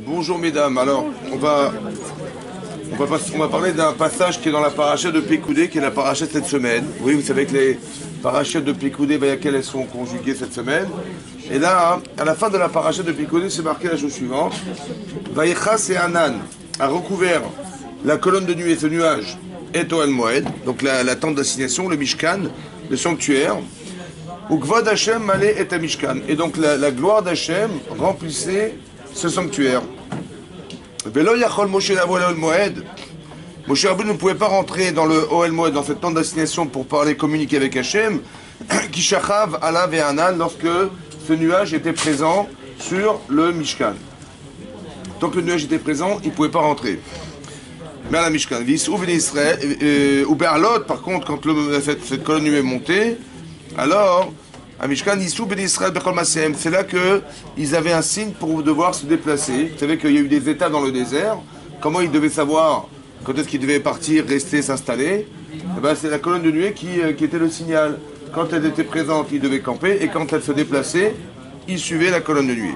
Bonjour mesdames, alors on va parler d'un passage qui est dans la paracha de Pécoudé, qui est la paracha de cette semaine. Oui, vous savez que les parachas de Pécoudé, Vayakel, elles sont conjuguées cette semaine. Et là, à la fin de la paracha de Pécoudé, c'est marqué la chose suivante. Vaïchas et Hanan a recouvert la colonne de nuée, ce nuage, et Ohel Moed, donc la tente d'assignation, le Mishkan, le sanctuaire. Ou Kvod Hashem Malé et Mishkan. Et donc la gloire d'Hachem remplissait ce sanctuaire. Velo Yachol Moshe Lavo Ohel Moed. Moshe Rabbeinu ne pouvait pas rentrer dans le Ohel Moed, dans cette tente d'assignation pour parler, communiquer avec Hachem, qui Shachav Alav et Hanan, lorsque ce nuage était présent sur le Mishkan. Tant que le nuage était présent, il ne pouvait pas rentrer. Mais à la Mishkan, ou Berlot, par contre, quand cette colonne est montée, alors, à Mishkan, c'est là qu'ils avaient un signe pour devoir se déplacer. Vous savez qu'il y a eu des étapes dans le désert. Comment ils devaient savoir quand est-ce qu'ils devaient partir, rester, s'installer? C'est la colonne de nuée qui était le signal. Quand elle était présente, ils devaient camper, et quand elle se déplaçait, ils suivaient la colonne de nuée.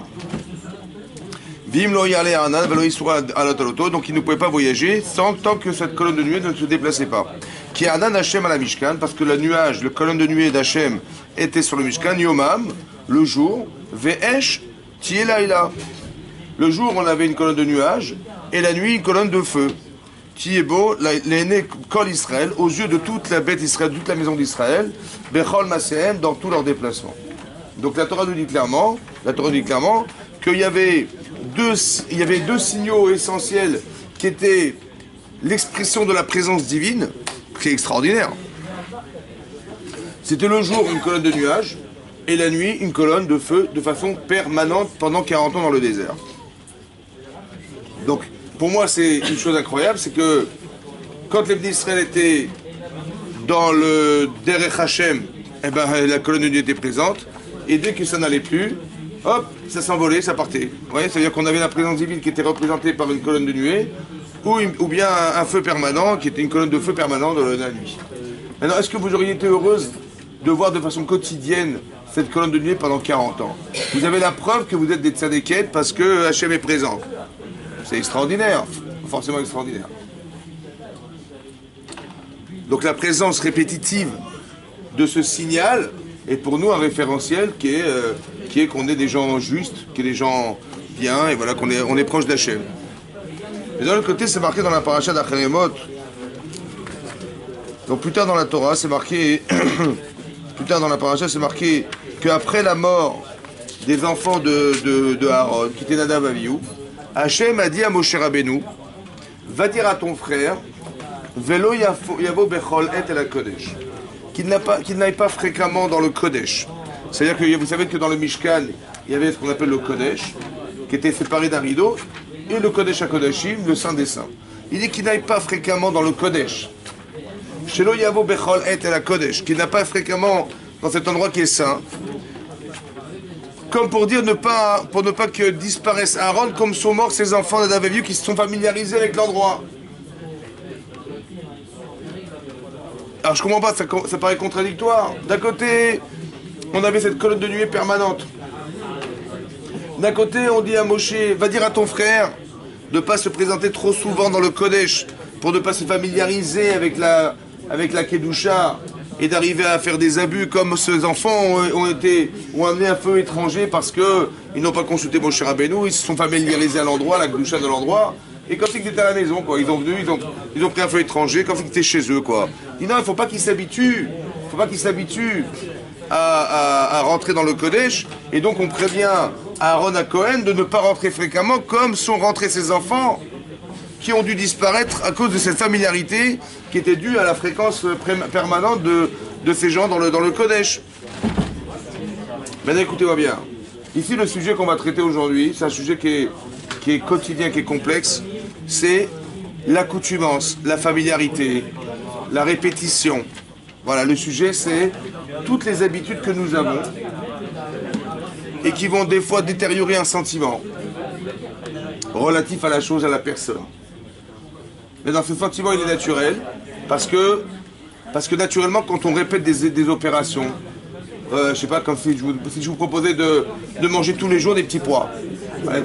Donc ils ne pouvaient pas voyager tant que cette colonne de nuée ne se déplaçait pas. Qui Hanan Hashem à la Mishkan, parce que le nuage, la colonne de nuée d'Hachem était sur le Mishkan, Yomam, le jour, Ve'esh, Tielaïla. Le jour, on avait une colonne de nuage, et la nuit, une colonne de feu. Tiebo, l'aîné Kol Israël, aux yeux de toute la bête Israël, toute la maison d'Israël, Bechol Masehem, dans tous leurs déplacements. Donc la Torah nous dit clairement qu'il y avait deux signaux essentiels qui étaient l'expression de la présence divine, qui est extraordinaire. C'était le jour une colonne de nuages et la nuit une colonne de feu de façon permanente pendant 40 ans dans le désert. Donc pour moi c'est une chose incroyable, c'est que quand les Bnei Israël étaient dans le Derech Hashem, la colonne de nuit était présente, et dès que ça n'allait plus, hop, ça s'envolait, ça partait. C'est-à-dire qu'on avait la présence divine qui était représentée par une colonne de nuée, ou bien un feu permanent, qui était une colonne de feu permanent dans la nuit. Maintenant, est-ce que vous auriez été heureuse de voir de façon quotidienne cette colonne de nuée pendant 40 ans? Vous avez la preuve que vous êtes des tzadékètes parce que Hachem est présent. C'est extraordinaire, forcément extraordinaire. Donc la présence répétitive de ce signal est pour nous un référentiel qui est qu'on est des gens justes, qui est des gens bien, et voilà, qu'on est proche d'Hachem. Mais d'un autre côté, c'est marqué dans la paracha d'Acharemot. Donc plus tard dans la Torah, c'est marqué, plus tard dans la paracha, c'est marqué qu'après la mort des enfants de Aaron, qui étaient Nadav et Avihu, Hachem a dit à Moshe Rabbeinu, va dire à ton frère, Velo yavo bechol et el Kodesh, qu'il n'aille pas fréquemment dans le Kodesh. C'est-à-dire que vous savez que dans le Mishkan, il y avait ce qu'on appelle le Kodesh, qui était séparé d'un rideau, et le Kodesh HaKodashim, le Saint des Saints. Il dit qu'il n'aille pas fréquemment dans le Kodesh. Shelo Yavo Bechol Et El Kodesh, qu'il n'a pas fréquemment dans cet endroit qui est saint. Comme pour dire pour ne pas que disparaissent Aaron, comme sont morts ses enfants Nadav et Avihu qui se sont familiarisés avec l'endroit. Alors je comprends pas, ça paraît contradictoire. D'un côté, on avait cette colonne de nuée permanente. D'un côté, on dit à Moshe, va dire à ton frère de ne pas se présenter trop souvent dans le Kodesh, pour ne pas se familiariser avec la Kedusha, et d'arriver à faire des abus comme ces enfants ont amené un feu étranger parce qu'ils n'ont pas consulté Moshe Rabbeinu, ils se sont familiarisés à l'endroit, la Kedusha de l'endroit, et quand c'est qu'ils étaient à la maison, quoi, ils ont venu, ils ont pris un feu étranger, quand c'est qu'ils étaient chez eux, quoi. Il dit non, il ne faut pas qu'ils s'habituent, à rentrer dans le Kodesh, et donc on prévient Aaron à Cohen de ne pas rentrer fréquemment comme sont rentrés ses enfants qui ont dû disparaître à cause de cette familiarité qui était due à la fréquence permanente de ces gens dans le Kodesh. Maintenant écoutez-moi bien, ici le sujet qu'on va traiter aujourd'hui, c'est un sujet qui est quotidien, qui est complexe, c'est l'accoutumance, la familiarité, la répétition. Voilà, le sujet c'est toutes les habitudes que nous avons et qui vont des fois détériorer un sentiment relatif à la chose, à la personne. Mais dans ce sentiment, il est naturel parce que naturellement, quand on répète des opérations, je sais pas, si je vous proposais de manger tous les jours des petits pois.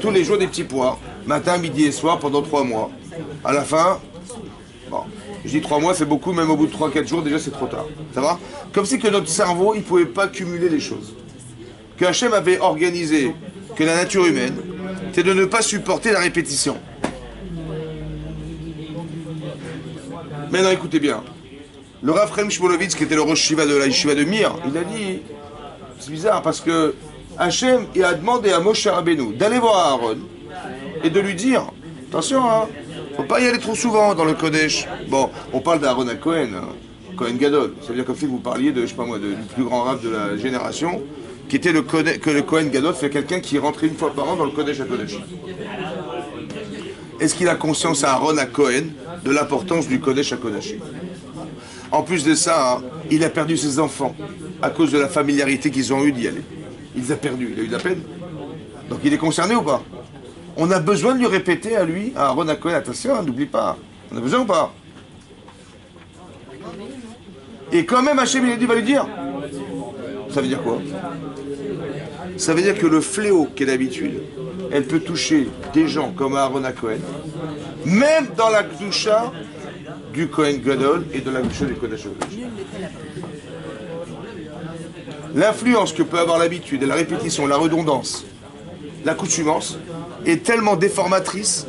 Tous les jours des petits pois. matin, midi et soir, pendant 3 mois. À la fin, bon, je dis 3 mois, c'est beaucoup, même au bout de 3-4 jours, déjà c'est trop tard. Ça va? Comme si que notre cerveau, il ne pouvait pas cumuler les choses. Que Hachem avait organisé que la nature humaine, c'est de ne pas supporter la répétition. Maintenant, écoutez bien. Le Rav Chaim Shmulevitz, qui était le Rosh Shiva de la Yeshiva de Mir, il a dit, c'est bizarre parce que Hachem il a demandé à Moshe Rabbeinu d'aller voir Aaron et de lui dire, attention, hein, faut pas y aller trop souvent dans le Kodesh. Bon, on parle d'Aaron à Cohen, hein, Cohen Gadol. Ça veut dire comme si vous parliez de, je sais pas moi, du plus grand Rav de la génération, qui était le Cohen Gadol, c'est quelqu'un qui rentrait une fois par an dans le Kodesh à Kodesh. Est-ce qu'il a conscience à Aaron à Cohen de l'importance du Kodesh à Kodesh? En plus de ça, hein, il a perdu ses enfants à cause de la familiarité qu'ils ont eue d'y aller. Il les a perdus, il a eu de la peine. Donc il est concerné ou pas? On a besoin de lui répéter à lui, à Aaron à Cohen, attention, n'oublie pas. On a besoin ou pas? Et quand même Hachem il va lui dire. Ça veut dire quoi? Ça veut dire que le fléau qu'est d'habitude, elle peut toucher des gens comme Aaron à Cohen, même dans la Gdusha du Kohen Gadol et de la Gdusha du Kodesh HaKodashim. L'influence que peut avoir l'habitude et la répétition, la redondance, l'accoutumance est tellement déformatrice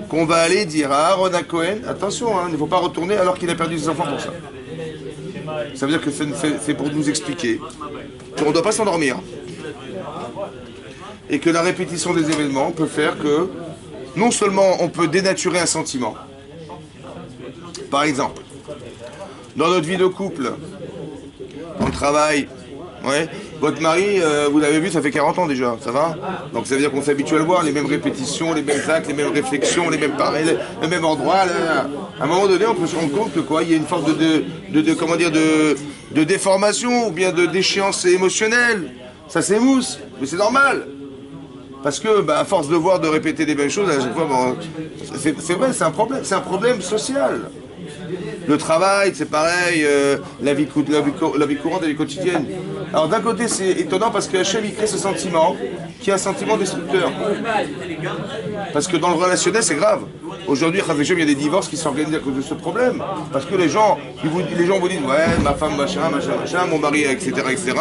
qu'on va aller dire à Aaron à Cohen, attention, hein, il ne faut pas retourner alors qu'il a perdu ses enfants pour ça. Ça veut dire que c'est pour nous expliquer qu'on ne doit pas s'endormir et que la répétition des événements peut faire que non seulement on peut dénaturer un sentiment. Par exemple, dans notre vie de couple, on travaille, ouais, votre mari, vous l'avez vu, ça fait 40 ans déjà, ça va? Donc ça veut dire qu'on s'habitue à le voir, les mêmes répétitions, les mêmes actes, les mêmes réflexions, les mêmes pareils, le même endroit. Là. À un moment donné, on peut se rendre compte que quoi, il y a une forme de déformation ou bien de déchéance émotionnelle. Ça s'émousse, mais c'est normal. Parce que, à force de voir, de répéter des mêmes choses, à chaque fois, bon, c'est vrai, c'est un problème social. Le travail, c'est pareil, la vie courante, la vie quotidienne. Alors d'un côté, c'est étonnant parce que Hachem, il crée ce sentiment, qui est un sentiment destructeur. Parce que dans le relationnel, c'est grave. Aujourd'hui, il y a des divorces qui s'organisent à cause de ce problème. Parce que les gens vous disent, ouais, ma femme, machin, mon mari, etc., etc.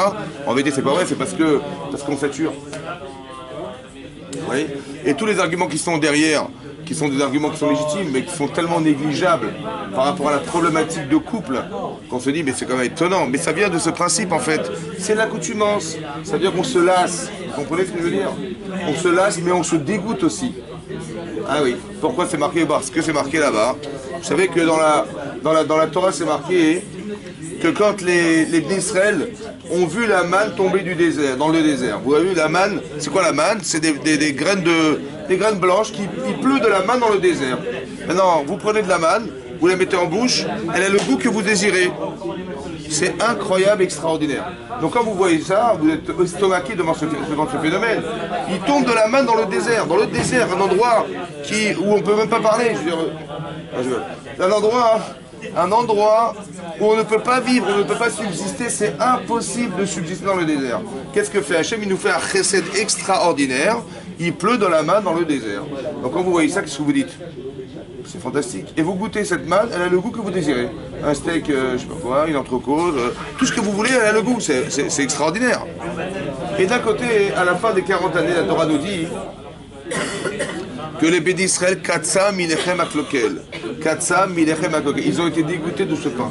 En vérité, c'est pas vrai, c'est parce qu'on sature. Oui. Et tous les arguments qui sont derrière, qui sont des arguments qui sont légitimes, mais qui sont tellement négligeables par rapport à la problématique de couple, qu'on se dit, mais c'est quand même étonnant. Mais ça vient de ce principe, en fait. C'est l'accoutumance. Ça veut dire qu'on se lasse. Vous comprenez ce que je veux dire? On se lasse, mais on se dégoûte aussi. Ah oui. Pourquoi c'est marqué? Parce que c'est marqué là-bas. Vous savez que dans la Torah, c'est marqué que quand les Israël ont vu la manne tomber du désert, dans le désert. Vous avez vu la manne? C'est quoi la manne? C'est des graines blanches qui pleut de la manne dans le désert. Maintenant, vous prenez de la manne, vous la mettez en bouche, elle a le goût que vous désirez. C'est incroyable, extraordinaire. Donc quand vous voyez ça, vous êtes estomaqué devant ce phénomène. Il tombe de la manne dans le désert, un endroit où on ne peut même pas parler. Je veux dire, un endroit où on ne peut pas vivre, on ne peut pas subsister, c'est impossible de subsister dans le désert. Qu'est-ce que fait Hachem? Il nous fait un chesed extraordinaire, il pleut de la manne dans le désert. Donc quand vous voyez ça, qu'est-ce que vous dites? C'est fantastique. Et vous goûtez cette manne, elle a le goût que vous désirez. Un steak, je sais pas quoi, une entrecôte, tout ce que vous voulez, elle a le goût, c'est extraordinaire. Et d'un côté, à la fin des 40 années, la Torah nous dit que les Bédis d'Israël, Katsam Milechem Aklokel. Katsam Milechem Aklokel. Ils ont été dégoûtés de ce pain.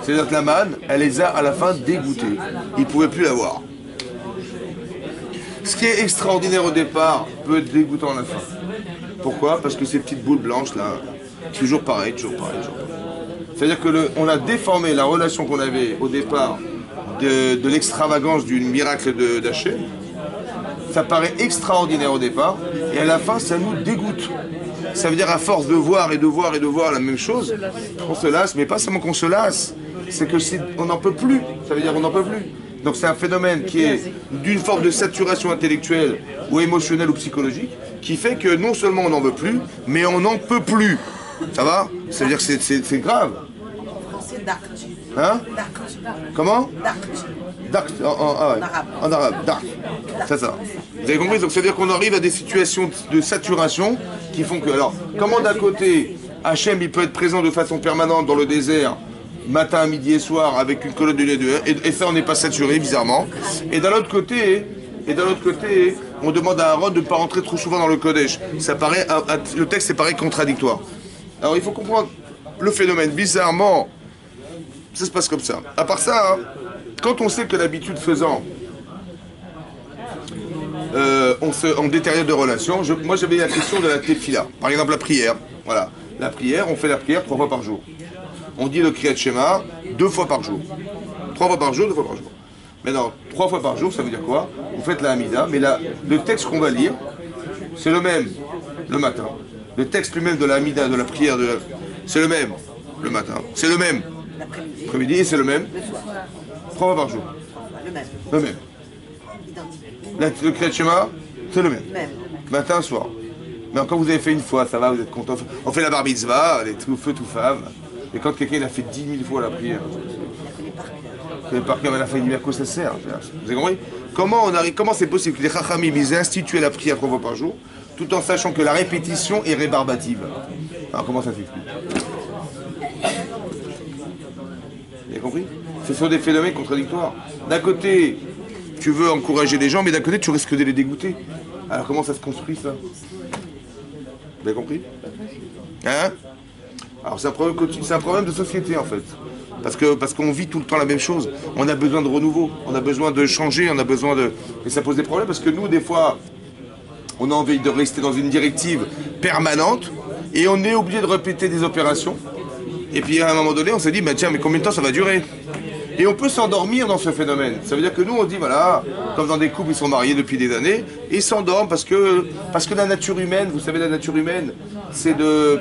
C'est-à-dire que la manne, elle les a à la fin dégoûtés. Ils ne pouvaient plus l'avoir. Ce qui est extraordinaire au départ peut être dégoûtant à la fin. Pourquoi? Parce que ces petites boules blanches là, toujours pareil. C'est-à-dire qu'on a déformé la relation qu'on avait au départ de l'extravagance du miracle d'Hachem. Ça paraît extraordinaire au départ, et à la fin, ça nous dégoûte. Ça veut dire à force de voir et de voir et de voir la même chose, on se lasse, mais pas seulement qu'on se lasse, c'est que on n'en peut plus. Ça veut dire qu'on n'en peut plus. Donc c'est un phénomène qui est d'une forme de saturation intellectuelle ou émotionnelle ou psychologique, qui fait que non seulement on n'en veut plus, mais on n'en peut plus. Ça va? Ça veut dire que c'est grave. C'est d'acte. Hein? D'acte. Comment? D'acte. Dark, en arabe, dark. C'est ça. Vous avez compris? Donc c'est-à-dire qu'on arrive à des situations de saturation qui font que... Alors, comment d'un côté, Hachem, il peut être présent de façon permanente dans le désert, matin, midi et soir, avec une colonne de lait de et ça, on n'est pas saturé, bizarrement. Et d'un autre côté, on demande à Aaron de ne pas rentrer trop souvent dans le Kodesh. Ça paraît, le texte est pareil contradictoire. Alors, il faut comprendre le phénomène. Bizarrement, ça se passe comme ça. À part ça, hein, quand on sait que l'habitude faisant, on détériore de relations, moi j'avais la question de la tefila. Par exemple, la prière. Voilà. La prière, on fait la prière 3 fois par jour. On dit le Kriyat Shema 2 fois par jour. 3 fois par jour, 2 fois par jour. Maintenant, 3 fois par jour, ça veut dire quoi? Vous faites la Hamida, mais le texte qu'on va lire, c'est le même le matin. Le texte lui-même de la Hamida, de la prière, c'est le même le matin. C'est le même l'après-midi et c'est le même 3 fois par jour. Le même. Le Kriyat Shema, c'est le même. Matin, soir. Mais quand vous avez fait une fois, ça va, vous êtes content. On fait la bar mitzvah, elle est tout feu, tout femme. Et quand quelqu'un il a fait 10 000 fois la prière, par cœur, à fin quoi ça sert? Vous avez compris? Comment c'est possible que les Chachamim ils aient institué la prière 3 fois par jour, tout en sachant que la répétition est rébarbative? Alors comment ça s'explique? Vous avez compris? Ce sont des phénomènes contradictoires. D'un côté, tu veux encourager les gens, mais d'un côté, tu risques de les dégoûter. Alors comment ça se construit ça? Vous avez compris? Hein? Alors c'est un problème de société en fait. Parce qu'on vit tout le temps la même chose. On a besoin de renouveau, on a besoin de changer, on a besoin de... Et ça pose des problèmes parce que nous, des fois, on a envie de rester dans une directive permanente et on est obligé de répéter des opérations. Et puis à un moment donné, on s'est dit, bah, tiens, mais combien de temps ça va durer? Et on peut s'endormir dans ce phénomène. Ça veut dire que nous, on dit, voilà, comme dans des couples, ils sont mariés depuis des années, et ils s'endorment parce que la nature humaine, vous savez, la nature humaine, c'est de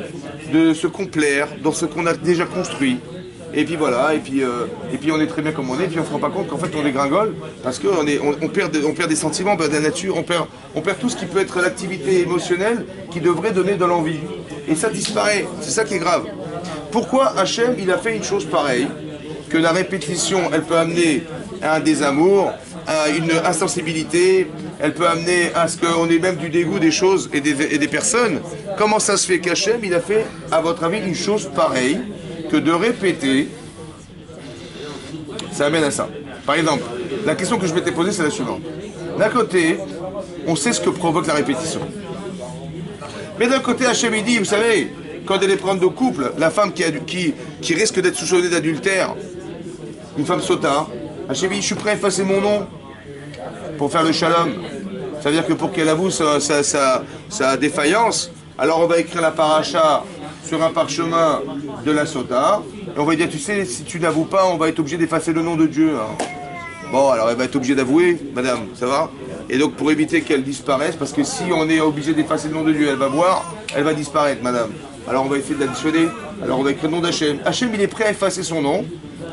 se complaire dans ce qu'on a déjà construit. Et puis voilà, et puis on est très bien comme on est, et puis on ne se rend pas compte qu'en fait on dégringole, parce qu'on perd des sentiments, on perd de la nature, on perd tout ce qui peut être l'activité émotionnelle qui devrait donner de l'envie. Et ça disparaît, c'est ça qui est grave. Pourquoi Hachem, il a fait une chose pareille? Que la répétition, elle peut amener à un désamour, à une insensibilité, elle peut amener à ce qu'on ait même du dégoût des choses et des personnes. Comment ça se fait qu'Hachem, il a fait, à votre avis, une chose pareille, que de répéter, ça amène à ça. Par exemple, la question que je m'étais posée, c'est la suivante. D'un côté, on sait ce que provoque la répétition. Mais d'un côté, Hachem, il dit, vous savez, quand elle est prendre de couple, la femme qui risque d'être soupçonnée d'adultère, une femme sota, Hachem dit, je suis prêt à effacer mon nom pour faire le shalom. Ça veut dire que pour qu'elle avoue sa défaillance, alors on va écrire la paracha sur un parchemin de la sota, et on va dire, tu sais, si tu n'avoues pas, on va être obligé d'effacer le nom de Dieu. Hein. Bon, alors elle va être obligée d'avouer, madame, ça va? Et donc pour éviter qu'elle disparaisse, parce que si on est obligé d'effacer le nom de Dieu, elle va voir, elle va disparaître, madame. Alors on va essayer de l'additionner, alors on va écrire le nom d'Hachem. Hachem, il est prêt à effacer son nom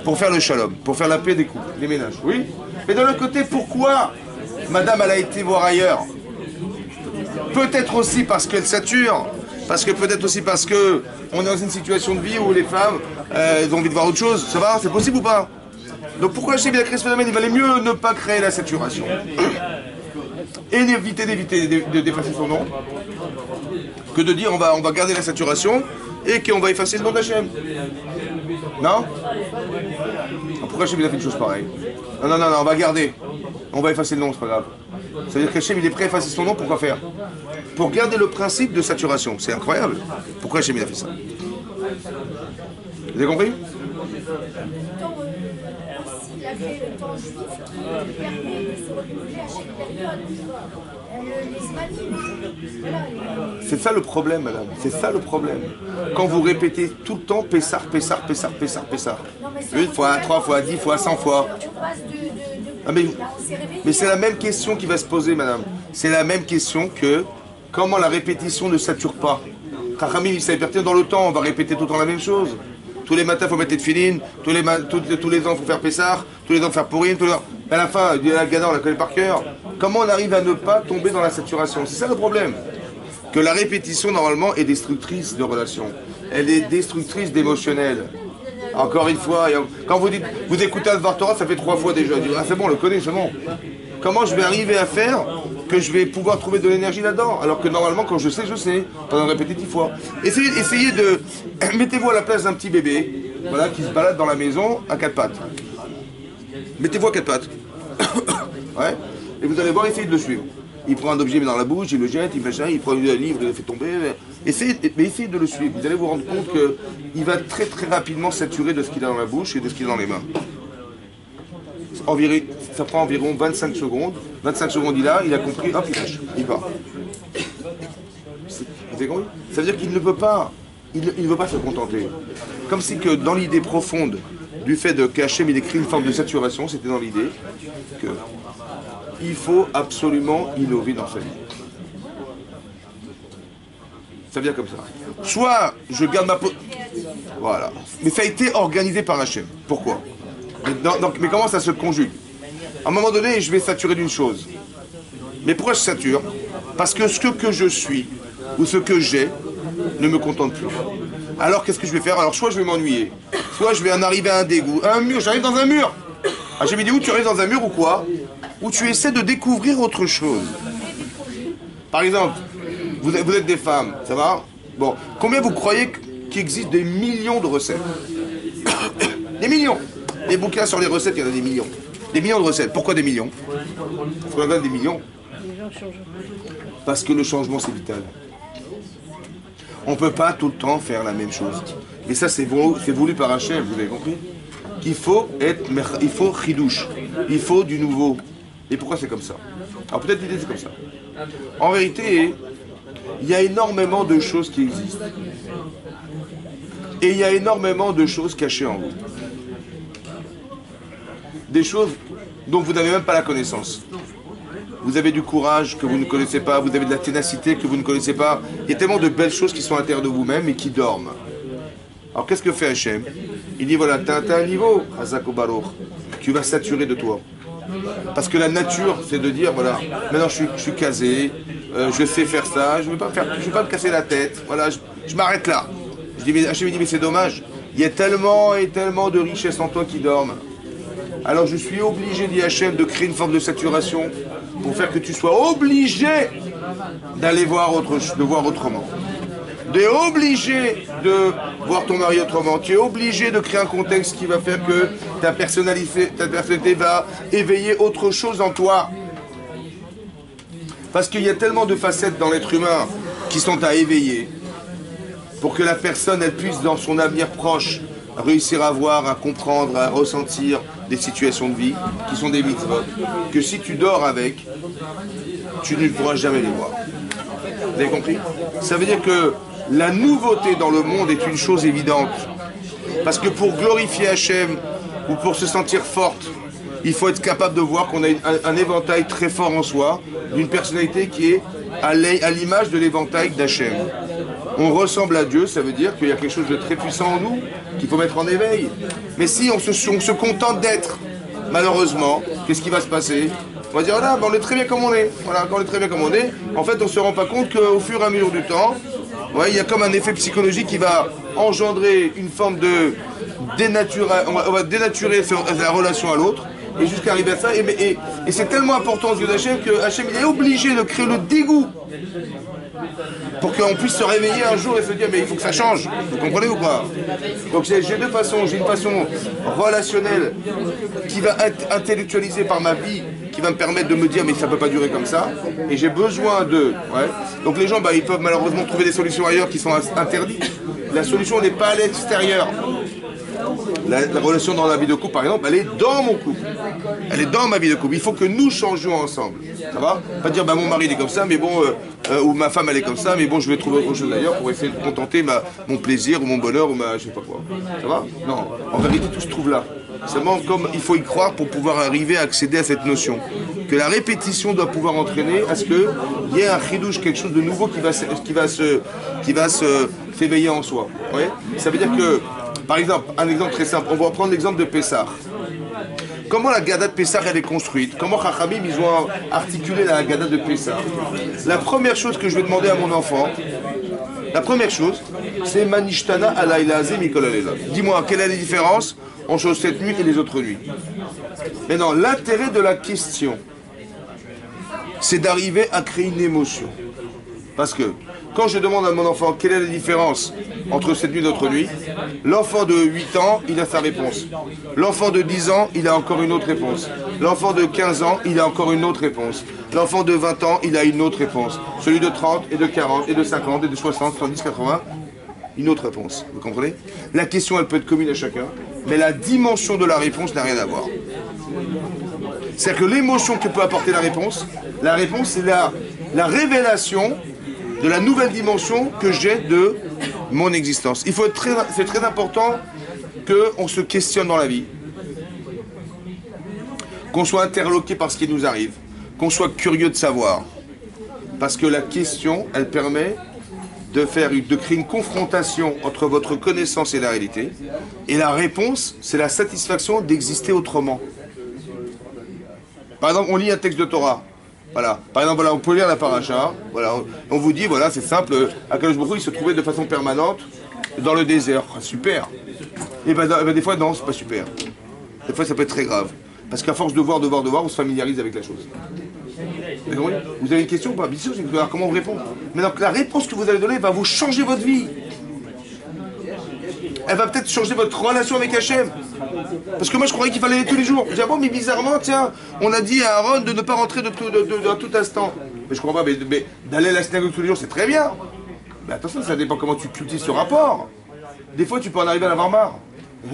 pour faire le shalom, pour faire la paix des couples, des ménages. Oui? Mais d'un autre côté, pourquoi madame, elle a été voir ailleurs? Peut-être aussi parce qu'elle sature, peut-être aussi parce que on est dans une situation de vie où les femmes, elles ont envie de voir autre chose. Ça va? C'est possible ou pas? Donc pourquoi Hachem, il a créé ce phénomène? Il valait mieux ne pas créer la saturation. Et d'éviter de d'effacer son nom, que de dire on va garder la saturation et qu'on va effacer le nom d'Hachem. Non? Pourquoi Hachem il a fait une chose pareille? Non, on va garder. On va effacer le nom, c'est pas grave. C'est-à-dire qu'Hachem il est prêt à effacer son nom, pourquoi faire? Pour garder le principe de saturation. C'est incroyable. Pourquoi Hachem il a fait ça? Vous avez compris? Il a fait le temps juif qui permet de se renouveler à chaque période. C'est ça le problème, madame. C'est ça le problème. Quand vous répétez tout le temps Pessar. Une fois, 3 fois, 10 fois, 100 fois. Ah, mais c'est la même question qui va se poser, madame. C'est la même question que comment la répétition ne sature pas. Chachamim, il s'apertient dans le temps, on va répéter tout le temps la même chose. Tous les matins, il faut mettre les tefilines, tous les ans, il faut faire Pessar, tous les ans, faire Pourim, à la fin, il y a la Gada, on la connaît par cœur. Comment on arrive à ne pas tomber dans la saturation? C'est ça le problème. Que la répétition, normalement, est destructrice de relations. Elle est destructrice d'émotionnel. Encore une fois, quand vous dites, vous écoutez Advar Torah, ça fait 3 fois déjà. Ah, c'est bon, on le connaît, c'est bon. Comment je vais arriver à faire que je vais pouvoir trouver de l'énergie là-dedans? Alors que normalement, quand je sais, pendant répéter 10 fois. Essayez de... Mettez-vous à la place d'un petit bébé, voilà, qui se balade dans la maison à 4 pattes. Mettez-vous à 4 pattes. Ouais. Et vous allez voir, essayez de le suivre. Il prend un objet, il met dans la bouche, il le jette, il machin, il prend un livre, il le fait tomber. Essayez de le suivre. Vous allez vous rendre compte qu'il va très très rapidement saturer de ce qu'il a dans la bouche et de ce qu'il a dans les mains. Ça prend environ 25 secondes. 25 secondes, il a compris, hop, il lâche, il part. Vous avez compris? Ça veut dire qu'il ne veut pas, il ne veut pas se contenter. Comme si que dans l'idée profonde du fait qu'Hachem il écrit une forme de saturation, c'était dans l'idée qu'il faut absolument innover dans sa vie. Ça vient comme ça. Soit je garde ma peau. Voilà. Mais ça a été organisé par Hachem. Pourquoi? Mais comment ça se conjugue? À un moment donné, je vais saturer d'une chose. Mais pourquoi je sature? Parce que ce que je suis, ou ce que j'ai, ne me contente plus. Alors qu'est-ce que je vais faire? Alors soit je vais m'ennuyer, soit je vais en arriver à un dégoût. Un mur, j'arrive dans un mur. Ah, j'ai dit où tu arrives dans un mur ou quoi? Où tu essaies de découvrir autre chose. Par exemple, vous êtes des femmes, ça va? Bon, combien vous croyez qu'il existe des millions de recettes? Des millions. Les bouquins sur les recettes, il y en a des millions. Des millions de recettes. Pourquoi des millions? Parce qu'on en a des millions. Parce que le changement, c'est vital. On ne peut pas tout le temps faire la même chose. Et ça, c'est voulu par Hachem, vous avez compris? Qu'il faut chidouche. Il faut du nouveau. Et pourquoi c'est comme ça? Alors peut-être l'idée c'est comme ça. En vérité, il y a énormément de choses qui existent. Et il y a énormément de choses cachées en vous. Des choses dont vous n'avez même pas la connaissance. Vous avez du courage que vous ne connaissez pas, vous avez de la ténacité que vous ne connaissez pas. Il y a tellement de belles choses qui sont à l'intérieur de vous-même et qui dorment. Alors qu'est-ce que fait Hachem? Il dit voilà, tu as un niveau, Hazako Baruch, tu vas saturer de toi. Parce que la nature, c'est de dire, voilà, maintenant je suis casé, je sais faire ça, je ne vais pas me casser la tête, voilà, je m'arrête là. Hachem dit, mais c'est dommage, il y a tellement et tellement de richesses en toi qui dorment. Alors je suis obligé, dit Hachem, de créer une forme de saturation pour faire que tu sois obligé d'aller voir autrement. Tu es obligé de voir ton mari autrement. Tu es obligé de créer un contexte qui va faire que ta personnalité va éveiller autre chose en toi. Parce qu'il y a tellement de facettes dans l'être humain qui sont à éveiller pour que la personne elle puisse dans son avenir proche réussir à voir, à comprendre, à ressentir des situations de vie qui sont des mitzvot, que si tu dors avec, tu ne pourras jamais les voir. Vous avez compris? Ça veut dire que la nouveauté dans le monde est une chose évidente. Parce que pour glorifier Hachem ou pour se sentir forte, il faut être capable de voir qu'on a un éventail très fort en soi, d'une personnalité qui est à l'image de l'éventail d'Hachem. On ressemble à Dieu, ça veut dire qu'il y a quelque chose de très puissant en nous, qu'il faut mettre en éveil. Mais si on se contente d'être, malheureusement, qu'est-ce qui va se passer? On va dire, voilà, on est très bien comme on est. Voilà, on est très bien comme on est. En fait, on ne se rend pas compte qu'au fur et à mesure du temps, ouais, il y a comme un effet psychologique qui va engendrer une forme de on va dénaturer la relation à l'autre, et jusqu'à arriver à ça. Et c'est tellement important aux yeux d'Hachem que Hachem il est obligé de créer le dégoût pour qu'on puisse se réveiller un jour et se dire mais il faut que ça change. Vous comprenez ou pas? Donc j'ai deux façons. J'ai une façon relationnelle qui va être intellectualisée par ma vie, qui va me permettre de me dire mais ça ne peut pas durer comme ça. Et j'ai besoin de... Ouais. Donc les gens ils peuvent malheureusement trouver des solutions ailleurs qui sont interdites. La solution n'est pas à l'extérieur. La relation dans la vie de couple, par exemple, elle est dans mon couple. Elle est dans ma vie de couple. Il faut que nous changions ensemble. Ça va? Pas dire, bah, mon mari il est comme ça, mais bon, ou ma femme elle est comme ça, mais bon, je vais trouver autre chose d'ailleurs pour essayer de contenter mon plaisir ou mon bonheur ou je sais pas quoi. Ça va? Non. En vérité, tout se trouve là. Seulement, comme il faut y croire pour pouvoir arriver à accéder à cette notion. Que la répétition doit pouvoir entraîner à ce qu'il y ait un chidouche, quelque chose de nouveau qui va s'éveiller en soi. Ouais? Ça veut dire que, par exemple, un exemple très simple, on va prendre l'exemple de Pessah. Comment la Gada de Pessah elle est construite? Comment Chachamim ils ont articulé la Gada de Pessah? La première chose que je vais demander à mon enfant, La première chose, c'est Manishtana Alaylaze Mikolalelav. Dis-moi, quelle est la différence entre cette nuit et les autres nuits? Maintenant, l'intérêt de la question, c'est d'arriver à créer une émotion. Parce que quand je demande à mon enfant quelle est la différence entre cette nuit et l'autre nuit, l'enfant de 8 ans, il a sa réponse. L'enfant de 10 ans, il a encore une autre réponse. L'enfant de 15 ans, il a encore une autre réponse. L'enfant de 20 ans, il a une autre réponse. Celui de 30 et de 40 et de 50 et de 60, 70, 80, une autre réponse. Vous comprenez? La question, elle peut être commune à chacun, mais la dimension de la réponse n'a rien à voir. C'est-à-dire que l'émotion que peut apporter la réponse, c'est la révélation de la nouvelle dimension que j'ai de mon existence. C'est très important qu'on se questionne dans la vie, qu'on soit interloqué par ce qui nous arrive, qu'on soit curieux de savoir. Parce que la question, elle permet de créer une confrontation entre votre connaissance et la réalité. Et la réponse, c'est la satisfaction d'exister autrement. Par exemple, on lit un texte de Torah. Voilà. Par exemple, voilà, on peut lire la paracha. Voilà. On vous dit, voilà, c'est simple. Akadosh Baruch Hu, il se trouvait de façon permanente dans le désert. Ah, super. Et ben, des fois, non, c'est pas super. Des fois, ça peut être très grave. Parce qu'à force de voir, on se familiarise avec la chose. Vous avez une question ou pas? Bien sûr, comment on répond. Mais donc, la réponse que vous allez donner va vous changer votre vie. Elle va peut-être changer votre relation avec Hachem. Parce que moi je croyais qu'il fallait aller tous les jours. Je dis, ah bon, mais bizarrement, tiens, on a dit à Aaron de ne pas rentrer à tout instant. Mais je crois pas, mais d'aller à la synagogue tous les jours, c'est très bien. Mais attention, ça dépend comment tu cultives ce rapport. Des fois, tu peux en arriver à en avoir marre.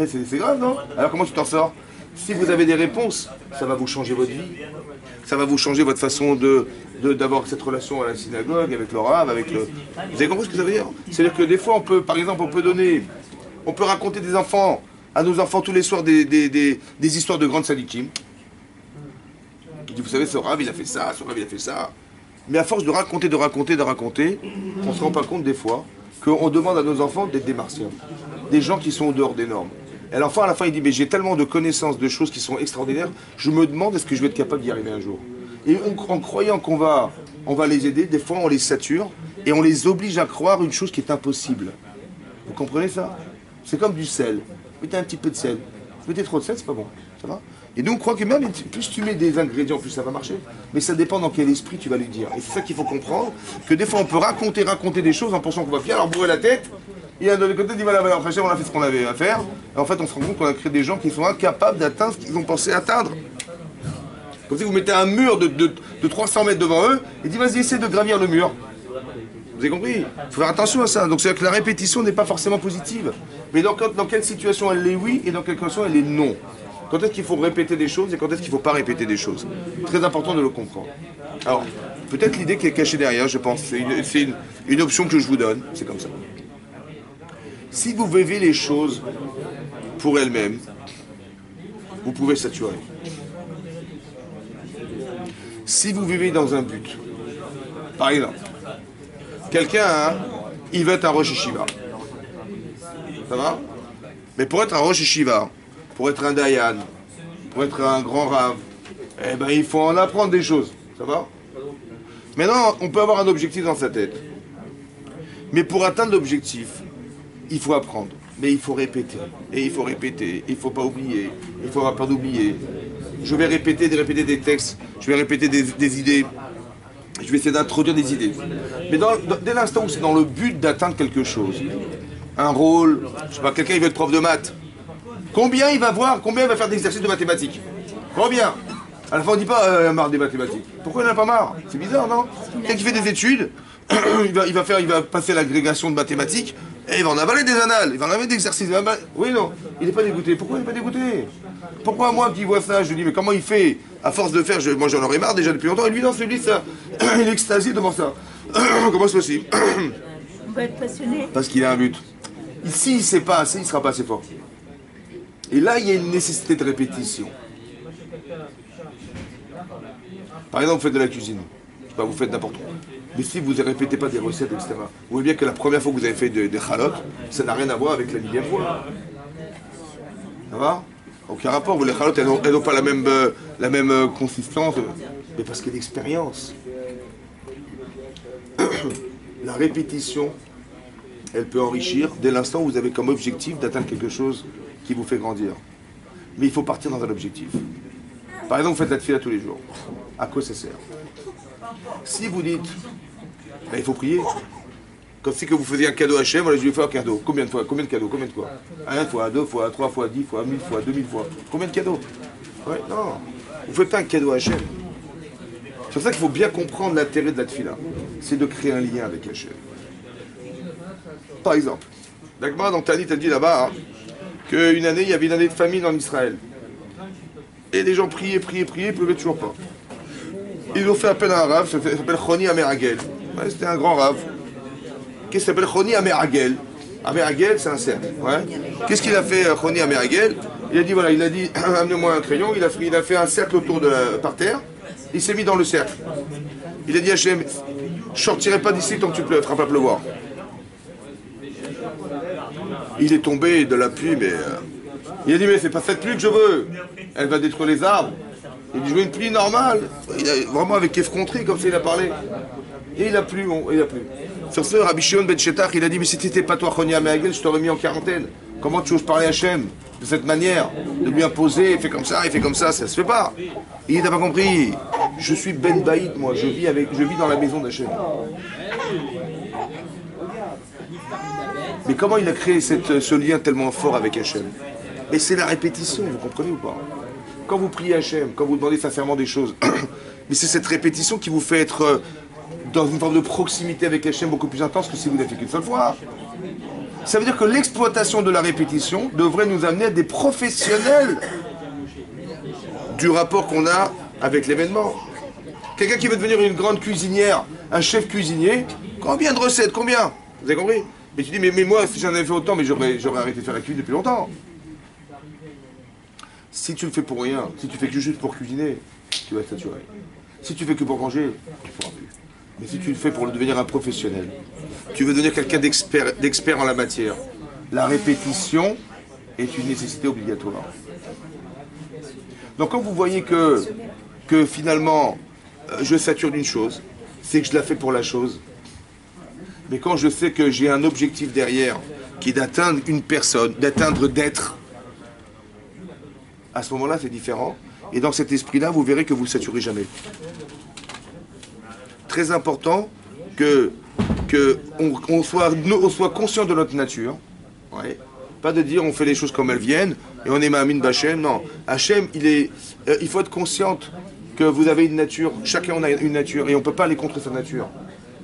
C'est grave, non? Alors comment tu t'en sors? Si vous avez des réponses, ça va vous changer votre vie. Ça va vous changer votre façon d'avoir cette relation à la synagogue, avec le Rav, avec le... Vous avez compris ce que ça veut dire? C'est-à-dire que des fois, par exemple, on peut raconter à nos enfants tous les soirs des histoires de grandes sadikim. Vous savez, ce Rav, il a fait ça, ce Rav, il a fait ça. Mais à force de raconter, on ne se rend pas compte des fois qu'on demande à nos enfants d'être des martiens. Des gens qui sont au dehors des normes. Et l'enfant, à la fin, il dit, mais j'ai tellement de connaissances, de choses qui sont extraordinaires, je me demande est-ce que je vais être capable d'y arriver un jour. Et en croyant qu'on va les aider, des fois, on les sature et on les oblige à croire une chose qui est impossible. Vous comprenez ça? C'est comme du sel. Mettez un petit peu de sel. Mettez trop de sel, c'est pas bon. Ça va? Et donc, on croit que même plus tu mets des ingrédients, plus ça va marcher. Mais ça dépend dans quel esprit tu vas lui dire. Et c'est ça qu'il faut comprendre, que des fois, on peut raconter des choses en pensant qu'on va bien leur bourrer la tête. Et de l'autre côté, on dit voilà, après, on a fait ce qu'on avait à faire. Et en fait, on se rend compte qu'on a créé des gens qui sont incapables d'atteindre ce qu'ils ont pensé atteindre. Comme si vous mettez un mur de 300 mètres devant eux et dit vas-y, essaie de gravir le mur. Vous avez compris? Il faut faire attention à ça. Donc c'est-à-dire que la répétition n'est pas forcément positive. Mais dans quelle situation elle est oui et dans quelle situation elle est non. Quand est-ce qu'il faut répéter des choses et quand est-ce qu'il ne faut pas répéter des choses. Très important de le comprendre. Alors, peut-être l'idée qui est cachée derrière, je pense, c'est une option que je vous donne. C'est comme ça. Si vous vivez les choses pour elles-mêmes, vous pouvez saturer. Si vous vivez dans un but, par exemple, quelqu'un, il veut être un Rosh Yeshiva. Ça va? Mais pour être un Rosh Yeshiva, pour être un Dayan, pour être un grand Rav, eh ben, il faut en apprendre des choses. Ça va? Maintenant, on peut avoir un objectif dans sa tête. Mais pour atteindre l'objectif, il faut apprendre. Mais il faut répéter. Et il faut répéter. Il ne faut pas oublier. Il ne faut avoir peur d'oublier. Je vais répéter des textes. Je vais répéter des idées. Je vais essayer d'introduire des idées. Mais dès l'instant où c'est dans le but d'atteindre quelque chose, un rôle, je sais pas, quelqu'un il veut être prof de maths, combien il va faire d'exercices de mathématiques? Combien? À la fin on ne dit pas marre des mathématiques. Pourquoi il n'en a pas marre? C'est bizarre, non? Quelqu'un qui fait des études, il va passer l'agrégation de mathématiques, et il va en avaler des annales, il va en avaler des exercices. Oui, non, il n'est pas dégoûté. Pourquoi il n'est pas dégoûté? Pourquoi moi qui vois ça, je lui dis, mais comment il fait? À force de faire, moi j'en aurais marre déjà depuis longtemps, et lui, non, celui ça, il est extasié devant ça. Comment c'est possible? On peut être passionné. Parce qu'il a un but. Ici, il ne sait pas assez, il ne sera pas assez fort. Et là, il y a une nécessité de répétition. Par exemple, vous faites de la cuisine. Je sais pas, vous faites n'importe quoi. Mais si vous ne répétez pas des recettes, etc., vous voyez bien que la première fois que vous avez fait des chalotes, ça n'a rien à voir avec la millième fois. Ça va? Aucun rapport. Les chalotes, elles n'ont pas la même consistance. Mais parce qu'il y a l'expérience. La répétition elle peut enrichir dès l'instant où vous avez comme objectif d'atteindre quelque chose qui vous fait grandir. Mais il faut partir dans un objectif. Par exemple, vous faites la tefila tous les jours. À quoi ça sert? Si vous dites, ben, il faut prier. Comme si que vous faisiez un cadeau à Hachem, voilà, je lui fais un cadeau. Combien de fois? Combien de cadeaux? Combien de fois? 1 fois, 2 fois, 3 fois, 10 fois, 1000 fois, 2000 fois. Combien de cadeaux? Ouais, non. Vous faites pas un cadeau à Hachem. C'est pour ça qu'il faut bien comprendre l'intérêt de la tefila. C'est de créer un lien avec Hachem. Par exemple, Dagmar dans Tanit a dit là-bas hein, qu'une année, il y avait une année de famine en Israël. Et les gens priaient, priaient, priaient, ils ne pouvaient toujours pas. Ils ont fait appel à un rave, ça s'appelle Choni Ameragel. Ouais, c'était un grand rave. Qui s'appelle Choni Ameragel. Ameragel, c'est un cercle. Ouais. Qu'est-ce qu'il a fait, Choni Ameragel? Il a dit, voilà, il a dit, amenez-moi un crayon, il a fait un cercle autour par terre, il s'est mis dans le cercle. Il a dit à Hachem, je sortirai pas d'ici tant que tu ne feras pas pleuvoir. Il est tombé de la pluie, mais... il a dit, mais c'est pas cette pluie que je veux. Elle va détruire les arbres. Il dit, je veux une pluie normale. Il a, vraiment avec effronterie, comme ça il a parlé. Et il a plu, il a plu. Sur ce, Rabbi Shimon ben Shetach, il a dit, mais si t'étais pas toi, Choni Ameragel, je t'aurais mis en quarantaine. Comment tu oses parler à Hachem de cette manière? De lui imposer, il fait comme ça, ça se fait pas. Il n'a pas compris. Je suis Ben Baïd, moi, je vis dans la maison d'Hachem. Mais comment il a créé ce lien tellement fort avec Hachem? Mais c'est la répétition, vous comprenez ou pas? Quand vous priez Hachem, quand vous demandez sincèrement des choses, mais c'est cette répétition qui vous fait être dans une forme de proximité avec Hachem beaucoup plus intense que si vous l'avez fait qu'une seule fois. Ça veut dire que l'exploitation de la répétition devrait nous amener à des professionnels du rapport qu'on a avec l'événement. Quelqu'un qui veut devenir une grande cuisinière, un chef cuisinier, combien de recettes, combien? Vous avez compris? Mais tu dis, mais moi, si j'en avais fait autant, mais j'aurais arrêté de faire la cuisine depuis longtemps. Si tu le fais pour rien, si tu fais que juste pour cuisiner, tu vas être saturé. Si tu fais que pour manger, tu ne pourras plus. Mais si tu le fais pour devenir un professionnel, tu veux devenir quelqu'un d'expert en la matière, la répétition est une nécessité obligatoire. Donc quand vous voyez que finalement, je sature d'une chose, c'est que je la fais pour la chose. Mais quand je sais que j'ai un objectif derrière, qui est d'atteindre une personne, d'atteindre d'être, à ce moment-là, c'est différent. Et dans cet esprit-là, vous verrez que vous ne saturez jamais. Très important qu'on soit conscient de notre nature. Ouais. Pas de dire on fait les choses comme elles viennent et on est Ma'amin B'Hachem. Non. Hachem, il faut être consciente que vous avez une nature, chacun on a une nature et on ne peut pas aller contre sa nature.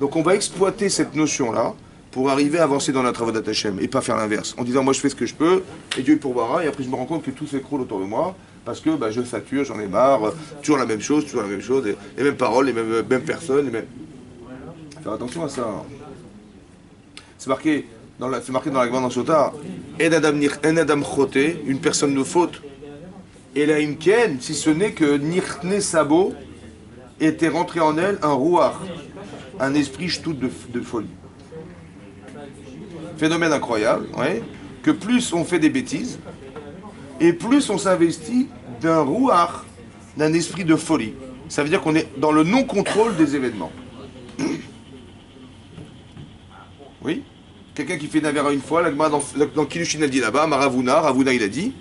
Donc on va exploiter cette notion-là pour arriver à avancer dans la travaux d'Hachem et pas faire l'inverse. En disant moi je fais ce que je peux et Dieu pourvoira et après je me rends compte que tout s'écroule autour de moi parce que je sature, j'en ai marre, toujours la même chose, les mêmes paroles, les mêmes personnes, Faire attention à ça. C'est marqué dans la Gemara Sota, En Adam Choté, une personne de faute, et la Imken, si ce n'est que Nirtne Sabo était rentré en elle un rouar, un esprit ch'tout de folie. Phénomène incroyable, ouais, que plus on fait des bêtises, et plus on s'investit d'un rouar, d'un esprit de folie. Ça veut dire qu'on est dans le non-contrôle des événements. Oui. Quelqu'un qui fait une avéra une fois, dans Kiddushin elle dit là-bas, Ravuna il a dit,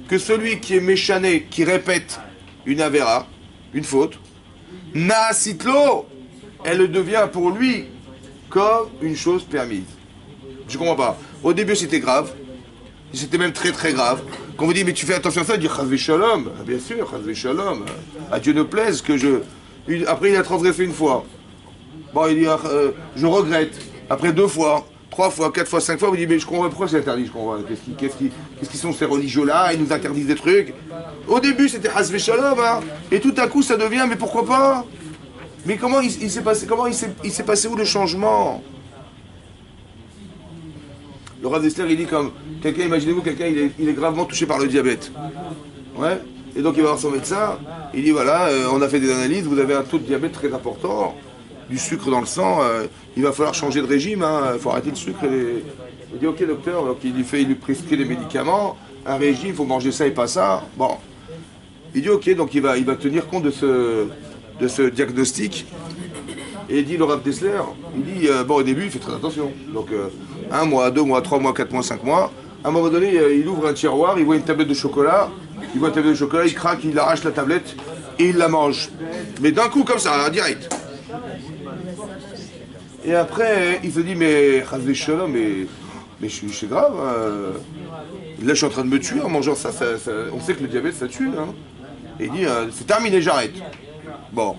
que celui qui est méchané, qui répète une avéra, une faute, Naasitlo, elle devient pour lui comme une chose permise. Je comprends pas. Au début c'était grave, c'était même très très grave. Quand vous dites mais tu fais attention à ça, il dit Chazvé Shalom, bien sûr, Chazvé Shalom, à Dieu ne plaise que je... Après il a transgressé une fois. Bon il dit je regrette. Après 2 fois, 3 fois, 4 fois, 5 fois, vous dites mais je comprends pourquoi c'est interdit, je comprends. Qu'est-ce qu'ils sont ces religieux-là, ils nous interdisent des trucs. Au début c'était Chazvé Shalom, hein, et tout à coup ça devient mais pourquoi pas? Mais comment il s'est passé où le changement? Le Rav Dessler il dit comme quelqu'un, imaginez-vous quelqu'un il est gravement touché par le diabète. Ouais. Et donc il va voir son médecin, il dit voilà, on a fait des analyses, vous avez un taux de diabète très important, du sucre dans le sang, il va falloir changer de régime, il faut arrêter le sucre. Il dit ok docteur, donc il lui prescrit des médicaments, un régime, il faut manger ça et pas ça. Bon. Il dit ok, donc il va tenir compte de ce diagnostic. Et il dit, le Rav Dessler, il dit, bon, au début, il fait très attention. Donc, 1 mois, 2 mois, 3 mois, 4 mois, 5 mois. À un moment donné, il ouvre un tiroir, il voit une tablette de chocolat. Il voit une tablette de chocolat, il craque, il arrache la tablette et il la mange. Mais d'un coup, comme ça, direct. Et après, il se dit, mais c'est grave. Là, je suis en train de me tuer en mangeant ça. On sait que le diabète, ça tue. Hein. Et il dit, c'est terminé, j'arrête. Bon.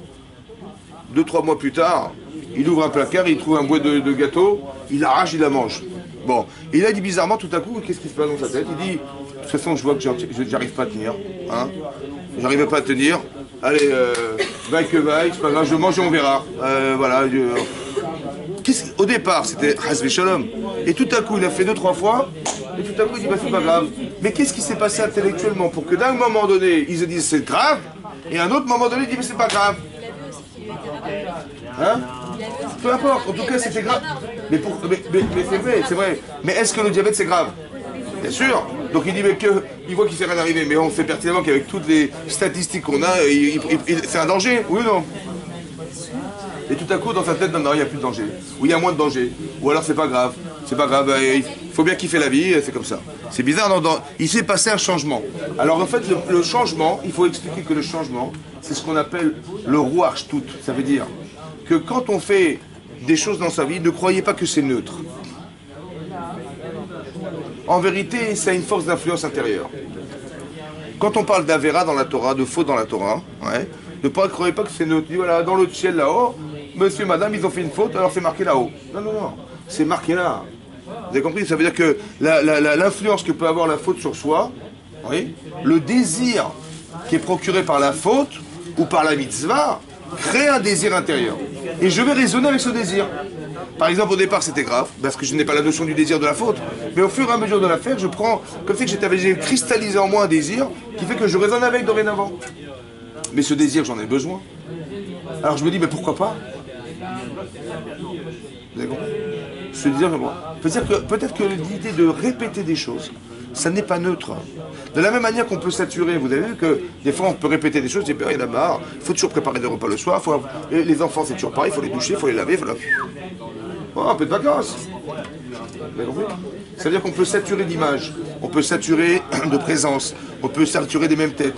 2-3 mois plus tard, il ouvre un placard, il trouve un boîte de gâteaux, il arrache, il la mange. Bon. Et là, il dit bizarrement, tout à coup, qu'est-ce qui se passe dans sa tête? Il dit, de toute façon, je vois que j'arrive pas à tenir. Hein. J'arrive pas à tenir. Allez, vaille que vaille, c'est pas grave, je mange et on verra. Voilà. Au départ, c'était Hasbe Shalom. Et tout à coup, il a fait 2-3 fois. Et tout à coup, il dit, bah, c'est pas grave. Mais qu'est-ce qui s'est passé intellectuellement pour que d'un moment donné, ils se disent c'est grave, et à un autre moment donné, ils disent, mais c'est pas grave. Hein? Peu importe, en tout cas, c'était grave. Mais c'est vrai. Mais est-ce que le diabète, c'est grave? Bien sûr. Donc il dit, mais il voit qu'il ne s'est rien arrivé. Mais on sait pertinemment qu'avec toutes les statistiques qu'on a, c'est un danger, oui ou non? Et tout à coup, dans sa tête, non, il n'y a plus de danger. Ou il y a moins de danger. Ou alors, c'est pas grave. C'est pas grave, il faut bien kiffer la vie, c'est comme ça. C'est bizarre, il s'est passé un changement. Alors en fait, le changement, il faut expliquer que le changement, c'est ce qu'on appelle le Ruach Shtut. Ça veut dire que quand on fait des choses dans sa vie, ne croyez pas que c'est neutre. En vérité, ça a une force d'influence intérieure. Quand on parle d'Avera dans la Torah, de faute dans la Torah, ouais, ne croyez pas que c'est neutre. Voilà, dans le ciel là-haut, monsieur, madame, ils ont fait une faute, alors c'est marqué là-haut. Non, non, non, c'est marqué là. Vous avez compris? Ça veut dire que l'influence que peut avoir la faute sur soi, oui, le désir qui est procuré par la faute ou par la mitzvah, crée un désir intérieur. Et je vais raisonner avec ce désir. Par exemple, au départ, c'était grave, parce que je n'ai pas la notion du désir de la faute. Mais au fur et à mesure de l'affaire, je prends, comme si j'ai cristallisé en moi un désir qui fait que je raisonne avec dorénavant. Mais ce désir, j'en ai besoin. Alors je me dis, mais pourquoi pas? Vous avez compris? Ce désir, peut-être que l'idée de répéter des choses, ça n'est pas neutre. De la même manière qu'on peut saturer, vous avez vu que des fois on peut répéter des choses, il y en a marre, il faut toujours préparer des repas le soir, les enfants c'est toujours pareil, il faut les doucher, il faut les laver, Oh, un peu de vacances. Vous avez compris? Ça veut dire qu'on peut saturer d'images, on peut saturer de présence, on peut saturer des mêmes têtes.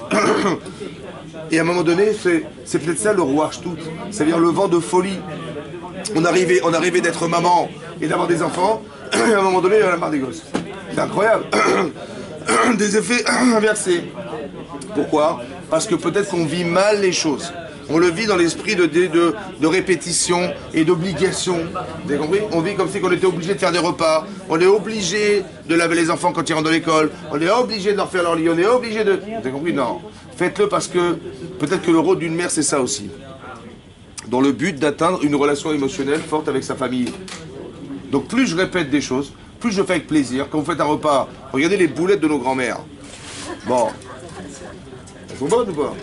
Et à un moment donné, c'est peut-être ça le Ruach Shtut, c'est-à-dire le vent de folie. On arrivait d'être maman et d'avoir des enfants, et à un moment donné, on a marre des gosses. C'est incroyable. Des effets inversés. Pourquoi? Parce que peut-être qu'on vit mal les choses. On le vit dans l'esprit de répétition et d'obligation. Vous avez compris? On vit comme si on était obligé de faire des repas. On est obligé de laver les enfants quand ils rentrent de l'école. On est obligé de leur faire leur lit. On est obligé de... Vous avez compris? Non. Faites-le parce que peut-être que le rôle d'une mère, c'est ça aussi. Dans le but d'atteindre une relation émotionnelle forte avec sa famille. Donc plus je répète des choses, plus je fais avec plaisir. Quand vous faites un repas, regardez les boulettes de nos grands-mères. Bon. Elles sont bonnes ou pas?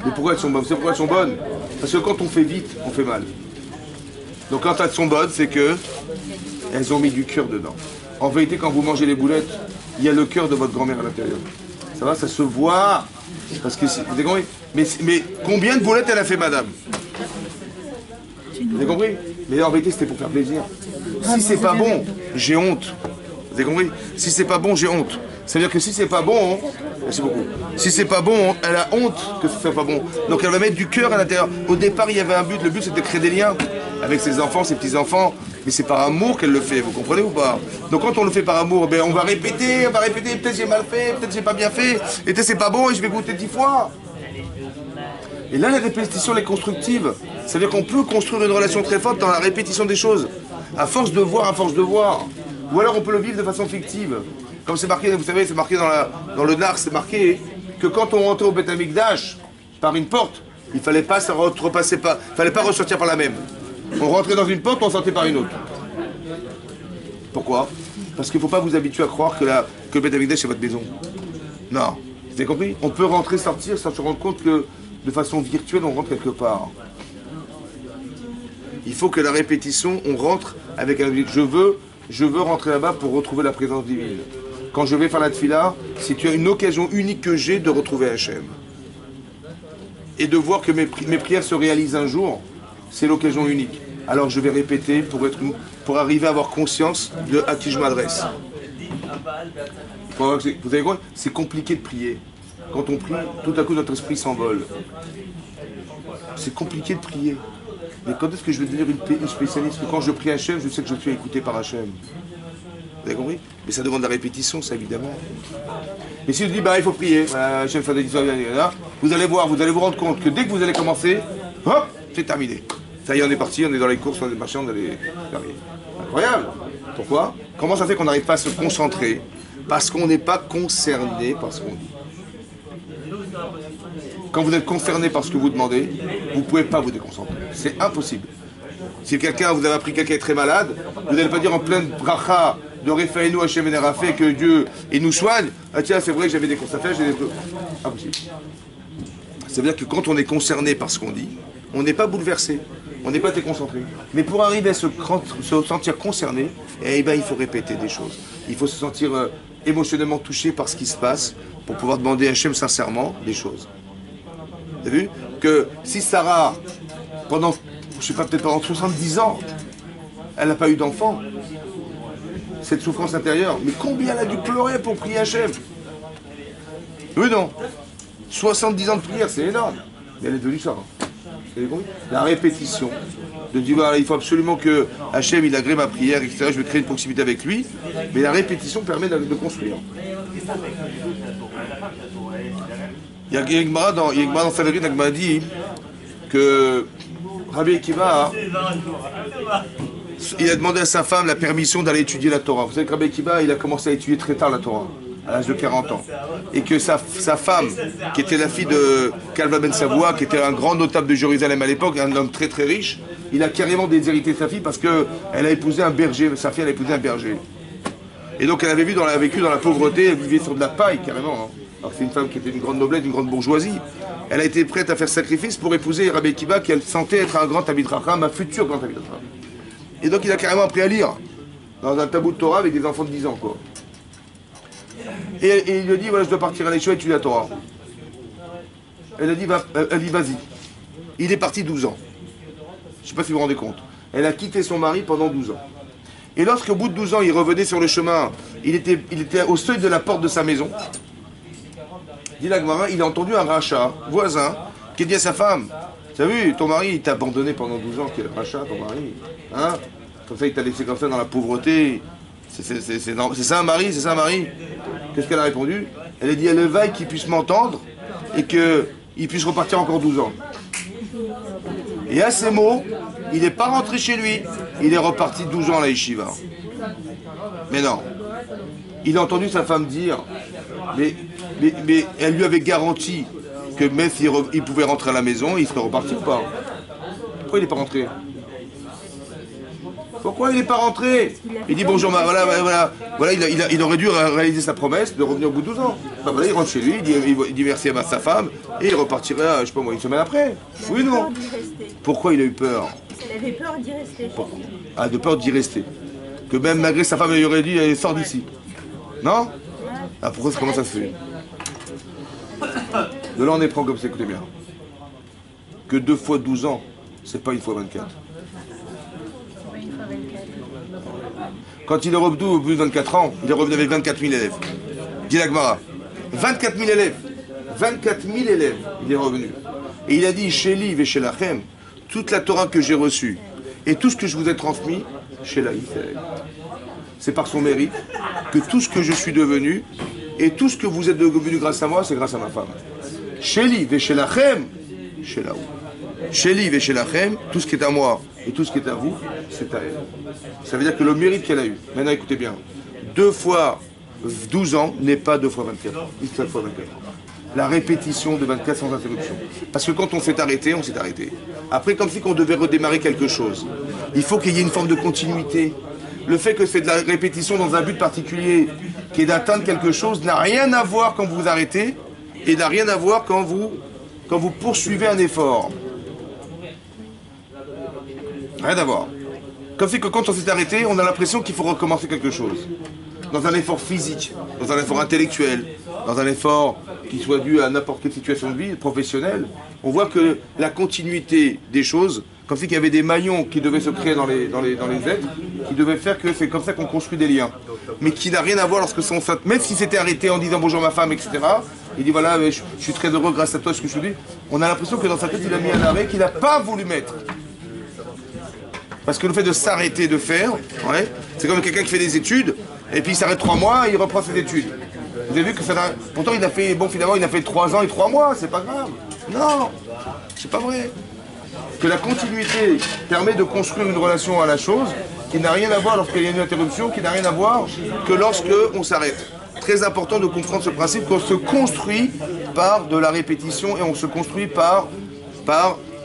Mais pourquoi elles sont bonnes? C'est pourquoi elles sont bonnes? Parce que quand on fait vite, on fait mal. Donc quand elles sont bonnes, c'est que elles ont mis du cœur dedans. En vérité, quand vous mangez les boulettes, il y a le cœur de votre grand-mère à l'intérieur. Ça va, ça se voit. Parce que vous avez compris? Mais combien de boulettes elle a fait, madame? Vous avez compris? Mais en vérité, c'était pour faire plaisir. Si c'est pas bon, j'ai honte. Vous avez compris? Si c'est pas bon, j'ai honte. C'est-à-dire que si c'est pas bon, merci beaucoup. Si c'est pas bon, elle a honte que ce soit pas bon. Donc elle va mettre du cœur à l'intérieur. Au départ, il y avait un but. Le but, c'était de créer des liens avec ses enfants, ses petits-enfants. Mais c'est par amour qu'elle le fait, vous comprenez ou pas? Donc quand on le fait par amour, ben on va répéter, peut-être j'ai mal fait, peut-être j'ai pas bien fait, et peut-être c'est pas bon et je vais goûter 10 fois. Et là, la répétition, elle est constructive. C'est-à-dire qu'on peut construire une relation très forte dans la répétition des choses. À force de voir, à force de voir. Ou alors on peut le vivre de façon fictive. Comme c'est marqué, vous savez, c'est marqué dans le Nar, c'est marqué que quand on rentrait au Beth Amikdash par une porte, il fallait pas fallait pas ressortir par la même. On rentrait dans une porte, on sortait par une autre. Pourquoi? Parce qu'il ne faut pas vous habituer à croire que le Beth Amikdash c'est votre maison. Non. Vous avez compris? On peut rentrer, sortir sans se rendre compte que de façon virtuelle, on rentre quelque part. Il faut que la répétition, on rentre avec un objectif. Je veux rentrer là-bas pour retrouver la présence divine. Quand je vais faire la tefila, c'est une occasion unique que j'ai de retrouver Hachem. Et de voir que mes prières se réalisent un jour, c'est l'occasion unique. Alors je vais répéter pour arriver à avoir conscience de à qui je m'adresse. Vous savez quoi? C'est compliqué de prier. Quand on prie, tout à coup notre esprit s'envole. C'est compliqué de prier. Mais quand est-ce que je vais devenir une spécialiste? Quand je prie Hachem, je sais que je suis écouté par Hachem. Vous avez compris? Mais ça demande de la répétition, ça évidemment. Mais si je dis, bah il faut prier, Hachem fait des histoires, vous allez voir, vous allez vous rendre compte que dès que vous allez commencer, hop, c'est terminé. Ça y est, on est parti, on est dans les courses, on est marchés, on allait arriver. Incroyable. Pourquoi? Comment ça fait qu'on n'arrive pas à se concentrer? Parce qu'on n'est pas concerné par ce qu'on dit. Quand vous êtes concerné par ce que vous demandez, vous ne pouvez pas vous déconcentrer. C'est impossible. Si quelqu'un, vous avez appris quelqu'un est très malade, vous n'allez pas dire en pleine bracha de Refaïnou Hachem Venerafé que Dieu nous soigne. Ah tiens, c'est vrai que j'avais des courses à faire, j'ai des... Impossible. Ça veut dire que quand on est concerné par ce qu'on dit, on n'est pas bouleversé, on n'est pas déconcentré. Mais pour arriver à se sentir concerné, eh ben, il faut répéter des choses. Il faut se sentir émotionnellement touché par ce qui se passe pour pouvoir demander à Hachem sincèrement des choses. Vous avez vu que si Sarah, pendant, je sais pas, peut-être pendant 70 ans, elle n'a pas eu d'enfant, cette souffrance intérieure, mais combien elle a dû pleurer pour prier Hachem? Oui, non. 70 ans de prière, c'est énorme. Mais elle est devenue ça. Vous avez compris? La répétition, de dire voilà, il faut absolument que Hachem il agrée ma prière, etc. Je vais créer une proximité avec lui. Mais la répétition permet de construire. Il y a une Gemara dans Sanhedrin, la Gemara dit que Rabbi Akiva, il a demandé à sa femme la permission d'aller étudier la Torah. Vous savez que Rabbi Akiva, il a commencé à étudier très tard la Torah, à l'âge de 40 ans. Et que sa femme, qui était la fille de Kalva Ben Savoua, qui était un grand notable de Jérusalem à l'époque, un homme très très riche, il a carrément déshérité sa fille parce qu'elle a épousé un berger, sa fille elle a épousé un berger. Et donc elle avait vécu dans la pauvreté, elle vivait sur de la paille carrément. Hein. Alors c'est une femme qui était d'une grande noblesse, d'une grande bourgeoisie. Elle a été prête à faire sacrifice pour épouser Rabbi Akiva, qu'elle sentait être un grand Talmid Chacham, un futur grand Talmid Chacham. Et donc il a carrément appris à lire dans un tabou de Torah avec des enfants de 10 ans quoi. Et il lui a dit voilà, je dois partir à l'échelle étudier la Torah. Elle a dit vas-y. Il est parti 12 ans. Je ne sais pas si vous vous rendez compte. Elle a quitté son mari pendant 12 ans. Et lorsqu'au bout de 12 ans, il revenait sur le chemin, il était au seuil de la porte de sa maison. Dit la Gemara, il a entendu un rachat voisin qui dit à sa femme, tu as vu, ton mari il t'a abandonné pendant 12 ans, quel rachat ton mari, hein? Comme ça il t'a laissé comme ça dans la pauvreté. C'est ça un mari, c'est ça un mari. Qu'est-ce qu'elle a répondu? Elle a dit, elle veille qu'il puisse m'entendre et qu'il puisse repartir encore 12 ans. Et à ces mots, il n'est pas rentré chez lui, il est reparti 12 ans à la yeshiva. Mais non, il a entendu sa femme dire, mais elle lui avait garanti que même s'il pouvait rentrer à la maison, il serait reparti ou pas? Pourquoi il n'est pas rentré? Pourquoi il n'est pas rentré? Il dit bonjour, voilà, il aurait dû réaliser sa promesse de revenir au bout de 12 ans. Enfin, voilà, il rentre chez lui, il dit merci à sa femme, et il repartira, je sais pas moi, une semaine après. Oui, non. Pourquoi il a eu peur? Il avait peur d'y rester. Ah, de peur d'y rester. Que même malgré sa femme, il aurait dit, allez, sors d'ici. Non? Ah, pourquoi comment ça se fait? De là, on est prend comme ça, écoutez bien. Que 2 fois 12 ans, c'est pas 1 fois 24. Quand il est revenu au bout de 24 ans, il est revenu avec 24 000 élèves. Dit la Gemara. 24 000 élèves. 24 000 élèves, il est revenu. Et il a dit, chez Li et chez Lachem, toute la Torah que j'ai reçue et tout ce que je vous ai transmis, chez la Israël. C'est par son mérite que tout ce que je suis devenu et tout ce que vous êtes devenu grâce à moi, c'est grâce à ma femme. Chez Li et chez Lachem, chez là-haut. Chez Li et chez Lachem, tout ce qui est à moi et tout ce qui est à vous, c'est à elle. Ça veut dire que le mérite qu'elle a eu, maintenant écoutez bien, 2 fois 12 ans n'est pas 2 fois 24 ans, 17 fois 24 ans. La répétition de 24 sans interruption. Parce que quand on s'est arrêté, on s'est arrêté. Après, comme si on devait redémarrer quelque chose. Il faut qu'il y ait une forme de continuité. Le fait que c'est de la répétition dans un but particulier, qui est d'atteindre quelque chose, n'a rien à voir quand vous vous arrêtez, et n'a rien à voir quand vous poursuivez un effort. Rien à voir. Comme si que quand on s'est arrêté, on a l'impression qu'il faut recommencer quelque chose. Dans un effort physique, dans un effort intellectuel, dans un effort qui soit dû à n'importe quelle situation de vie, professionnelle, on voit que la continuité des choses comme si qu'il y avait des maillons qui devaient se créer dans les êtres, qui devaient faire que c'est comme ça qu'on construit des liens. Mais qui n'a rien à voir lorsque son saint, même s'il s'était arrêté en disant bonjour ma femme, etc., il dit voilà, je suis très heureux grâce à toi, ce que je te dis. On a l'impression que dans sa tête, il a mis un arrêt qu'il n'a pas voulu mettre. Parce que le fait de s'arrêter de faire, ouais, c'est comme quelqu'un qui fait des études, et puis il s'arrête 3 mois et il reprend ses études. Vous avez vu que ça n'a... Pourtant il a fait, bon finalement il a fait 3 ans et 3 mois, c'est pas grave. Non, c'est pas vrai. Que la continuité permet de construire une relation à la chose qui n'a rien à voir lorsqu'il y a une interruption, qui n'a rien à voir que lorsque on s'arrête. Très important de comprendre ce principe qu'on se construit par de la répétition et on se construit par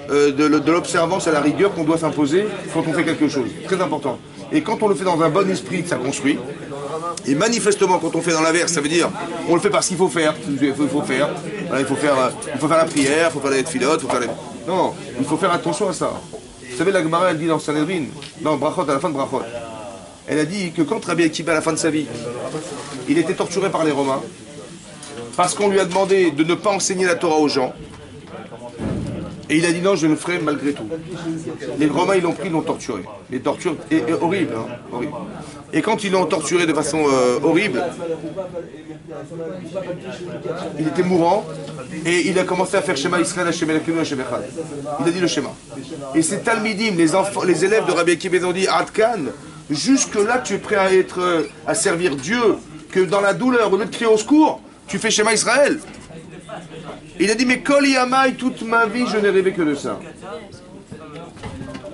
de l'observance à la rigueur qu'on doit s'imposer quand on fait quelque chose. Très important. Et quand on le fait dans un bon esprit, ça construit. Et manifestement, quand on fait dans l'inverse, ça veut dire on le fait parce qu'il faut faire. Il faut faire. Voilà, il faut faire la prière, il faut faire les tfilotes, il faut faire les... Non, il faut faire attention à ça. Vous savez, la Gemara, elle dit dans Sanhedrin, dans Brachot, à la fin de Brachot, elle a dit que quand Rabbi Akiva, à la fin de sa vie, il était torturé par les Romains, parce qu'on lui a demandé de ne pas enseigner la Torah aux gens, et il a dit non, je le ferai malgré tout. Les Romains, ils l'ont pris, ils l'ont torturé. Les tortures, horribles, hein, horrible. Et quand ils l'ont torturé de façon horrible, il était mourant, et il a commencé à faire Shema Israël, Hashem Elokeinu, Hashem Echad. Il a dit le schéma. Et ces Talmidim, les élèves de Rabbi Akiva, ils ont dit Adkan, jusque-là, tu es prêt à servir Dieu, que dans la douleur, au lieu de crier au secours, tu fais Shema Israël. Il a dit, mais Kol Yamai, toute ma vie, je n'ai rêvé que de ça.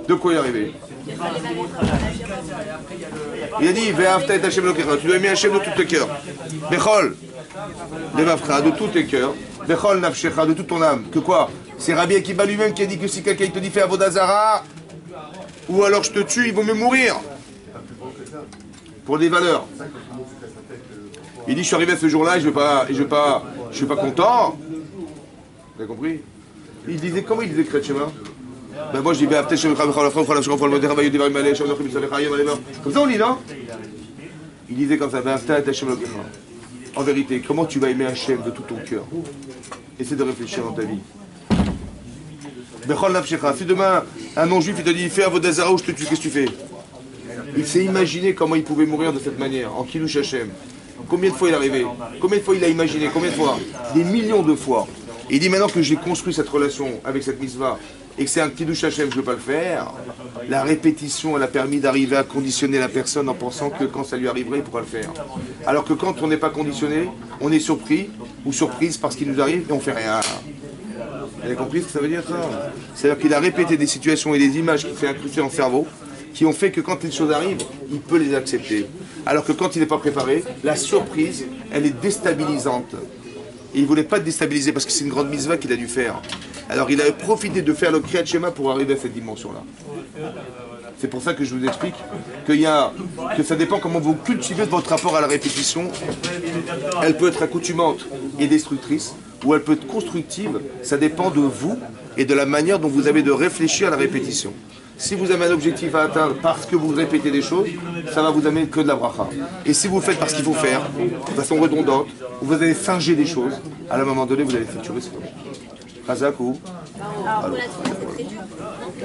De quoi y arriver? Il a dit, Ve'afta et Hashem Elokecha, tu dois aimer Hashem de tout tes cœurs. Bechol, Levavcha, de tous tes cœurs. Bechol Nafshecha, de toute ton âme. Que quoi? C'est Rabbi Akiva lui-même qui a dit que si quelqu'un te dit fais Avodah Zara, ou alors je te tue, il vaut mieux mourir. Pour des valeurs. Il dit, je suis arrivé à ce jour-là et je suis pas content. Vous avez compris? Il disait, comment il disait Kriyat Shema? Ben moi je dis, comme ça on dit, non? Il disait comme ça, en vérité, comment tu vas aimer Hachem de tout ton cœur? Essaie de réfléchir dans ta vie. Si demain un non-juif il te dit, fais Avodah Zara ou je te tue, qu'est-ce que tu fais? Il s'est imaginé comment il pouvait mourir de cette manière, en Kiddush Hachem. Combien de fois il est arrivé? Combien de fois il a imaginé? Combien de fois? Des millions de fois. Et il dit maintenant que j'ai construit cette relation avec cette mitzvah et que c'est un Kiddush Hashem, je ne veux pas le faire. La répétition, elle a permis d'arriver à conditionner la personne en pensant que quand ça lui arriverait, il pourra le faire. Alors que quand on n'est pas conditionné, on est surpris ou surprise par ce qui nous arrive et on ne fait rien. Vous avez compris ce que ça veut dire ça? C'est-à-dire qu'il a répété des situations et des images qu'il fait incruster dans le cerveau qui ont fait que quand les choses arrivent, il peut les accepter. Alors que quand il n'est pas préparé, la surprise, elle est déstabilisante. Et il ne voulait pas déstabiliser parce que c'est une grande mitzvah qu'il a dû faire. Alors il avait profité de faire le Kriyat Shema pour arriver à cette dimension-là. C'est pour ça que je vous explique que ça dépend comment vous cultivez votre rapport à la répétition. Elle peut être accoutumante et destructrice, ou elle peut être constructive. Ça dépend de vous et de la manière dont vous avez de réfléchir à la répétition. Si vous avez un objectif à atteindre parce que vous répétez des choses, ça va vous amener que de la bracha. Et si vous le faites parce qu'il faut faire, de façon redondante, vous allez singer des choses, à un moment donné, vous allez friturer, c'est tout. Chazak ou... Alors, pour la suite, c'est très dur. Donc,